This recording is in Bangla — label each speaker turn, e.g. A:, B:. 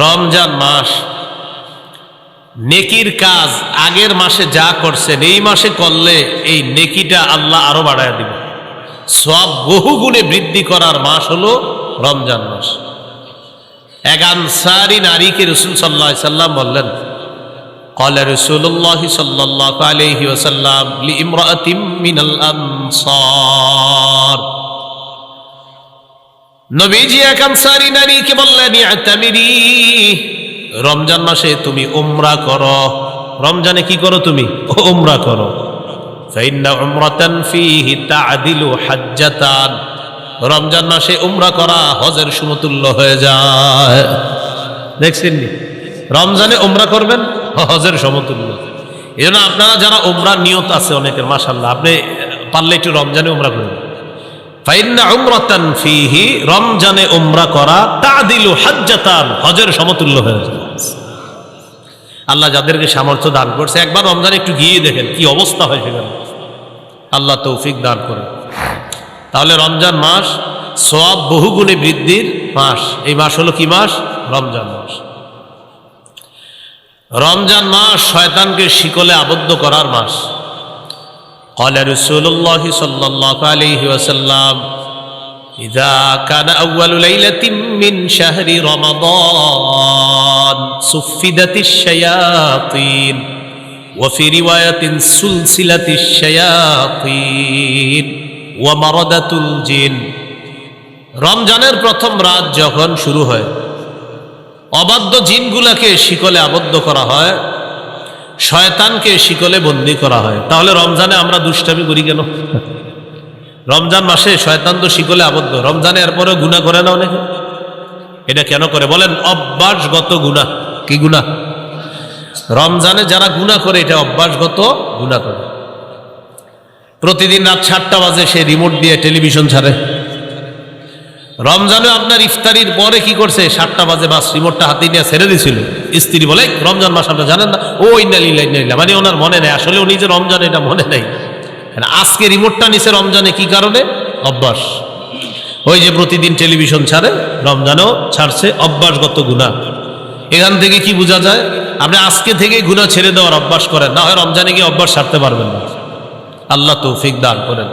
A: রমজান মাস নেকির কাজ আগের মাসে যা করছেন এই মাসে করলে এই নেকিটা আল্লাহ আরো বাড়ায় দিবে, সব বহুগুণে বৃদ্ধি করার মাস হলো রমজান মাস। এক আনসারী নারীকে রাসূল সাল্লাল্লাহু আলাইহি সাল্লাম বললেন, ক্বালা রাসূলুল্লাহ সাল্লাল্লাহু আলাইহি ওয়াসাল্লাম লিইমরাআতিন মিনাল আনসার, নবীজি এক আনসারী নারীকে বললেন, ইআতামিরি, রমজান মাসে তুমি উমরা করো। রমজানে কি করো তুমি? উমরা করো। ফাইন্না উমরাতান ফীহি তা'দিলু হাজ্জাতান, রমজান মাসে উমরা করা হজের সমতুল্য হয়ে যায়। দেখছেন নি, রমজানে উমরা করবেন হজের সমতুল্য। এজন্য আপনারা যারা উমরার নিয়ত আছে অনেকের, মাশাআল্লাহ, আপনি পারলে একটু রমজানে উমরা করবেন। ফাইন্না উমরাতান ফীহি, রমজানে উমরা করা তা'দিলু হাজ্জাতান, হজের সমতুল্য হয়ে যায়। আল্লাহ যাদেরকে সামর্থ্য দান করছে একবার রমজানে একটু গিয়ে দেখেন কি অবস্থা হয় সেখানে, আল্লাহ তৌফিক দান করে। তাহলে রমজান মাস সওয়াব বহুগুণে বৃদ্ধির মাস। এই মাস হলো কি মাস? রমজান মাস। রমজান মাস শয়তানকে শিকলে আবদ্ধ করার মাস। قال رسول الله صلى الله عليه وسلم إذا كان أول ليلة من شهر رمضان صفدت الشياطين وفي رواية سلسلة الشياطين ومردة الجن, রমজানের প্রথম রাত যখন শুরু হয় অবাধ্য জিনগুলাকে শিকলে আবদ্ধ করা হয়, শয়তানকে শিকলে বন্দী করা হয়। তাহলে রমজানে আমরা দুষ্টামি করি কেন? রমজান মাসে শয়তান তো শিকলে আবদ্ধ, রমজানে এরপরে গুনাহ করে না অনেকে। এটা কেন করে বলেন? অভ্যাসগত গুনাহ। কি গুনাহ? রমজানে যারা গুনাহ করে এটা অভ্যাসগত গুনাহ করে। প্রতিদিন রাত 7টা বাজে সে রিমোট দিয়ে টেলিভিশন ছাড়ে। রমজানে আপনার ইফতারির পরে কি করছে? 7টা বাজে বাস রিমোটটা হাতে নিয়ে ছেড়ে দিয়েছিল। স্ত্রী বলে, রমজান মাস আপনারা জানেন না? ও ইন্নালিল্লাহি ওয়া ইন্না ইলাইহি, মানে ওনার মনে নেই, আসলে উনি যে রমজান এটা মনে নেই। আজকে রিমোটটা নিছে রমজানে, কি কারণে? অভ্যাস। ওই যে প্রতিদিন টেলিভিশন ছাড়ে, রমজানেও ছাড়ছে, অভ্যাসগত গুনাহ। এখান থেকে কি বোঝা যায়? আপনি আজকে থেকে গুনাহ ছেড়ে দেওয়ার অভ্যাস করেন, না হয় রমজানে গিয়ে অভ্যাস ছাড়তে পারবেন না। আল্লাহ তৌফিক দান করেন।